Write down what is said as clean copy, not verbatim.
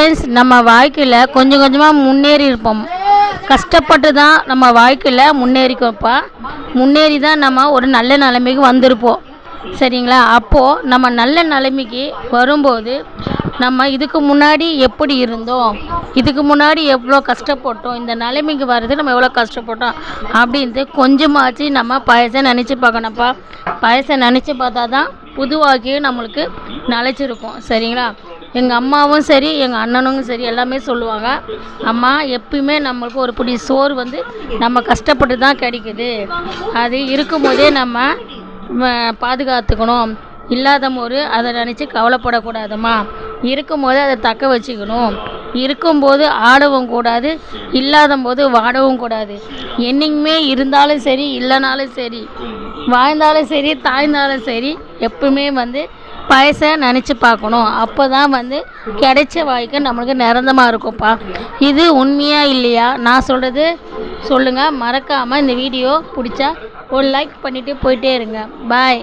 Friends, நம்ம வாழ்க்கையில் கொஞ்சம் கொஞ்சமாக முன்னேறி இருப்போம். கஷ்டப்பட்டு தான் நம்ம வாழ்க்கையில் முன்னேறி தான் நம்ம ஒரு நல்ல நிலைமைக்கு வந்திருப்போம். சரிங்களா? அப்போது நம்ம நல்ல நிலைமைக்கு வரும்போது நம்ம இதுக்கு முன்னாடி எப்படி இருந்தோம், இதுக்கு முன்னாடி எவ்வளோ கஷ்டப்பட்டோம், இந்த நிலைமைக்கு வர்றது நம்ம எவ்வளோ கஷ்டப்பட்டோம் அப்படின்ட்டு கொஞ்சமாச்சு நம்ம பழசை நினச்சி பார்க்கணும்ப்பா. பழசை நினச்சி பார்த்தா தான் புது வாழ்க்கையும் நம்மளுக்கு நிலச்சிருக்கும். சரிங்களா? எங்கள் அம்மாவும் சரி, எங்கள் அண்ணனும் சரி எல்லாமே சொல்லுவாங்க, அம்மா எப்பயுமே நம்மளுக்கு ஒரு பிடி சோறு நம்ம கஷ்டப்பட்டு தான் கிடைக்குது. அது இருக்கும்போதே நம்ம பாதுகாத்துக்கணும். இல்லாத போது அதை நினச்சி கவலைப்படக்கூடாதும்மா. இருக்கும்போது அதை தக்க வச்சுக்கணும். இருக்கும்போது ஆடவும் கூடாது, இல்லாத போது வாடவும் கூடாது. என்னைக்குமே இருந்தாலும் சரி, இல்லைனாலும் சரி, வாழ்ந்தாலும் சரி, தாய்ந்தாலும் சரி, எப்பவுமே பழசை நினச்சி பார்க்கணும். அப்போ தான் கிடைச்ச வாழ்க்கை நம்மளுக்கு நிரந்தரமாக இருக்கும்ப்பா. இது உண்மையா இல்லையா? நான் சொல்கிறது சொல்லுங்கள். மறக்காமல் இந்த வீடியோ பிடிச்சா ஒரு லைக் பண்ணிவிட்டு போயிட்டே இருங்க. பாய்.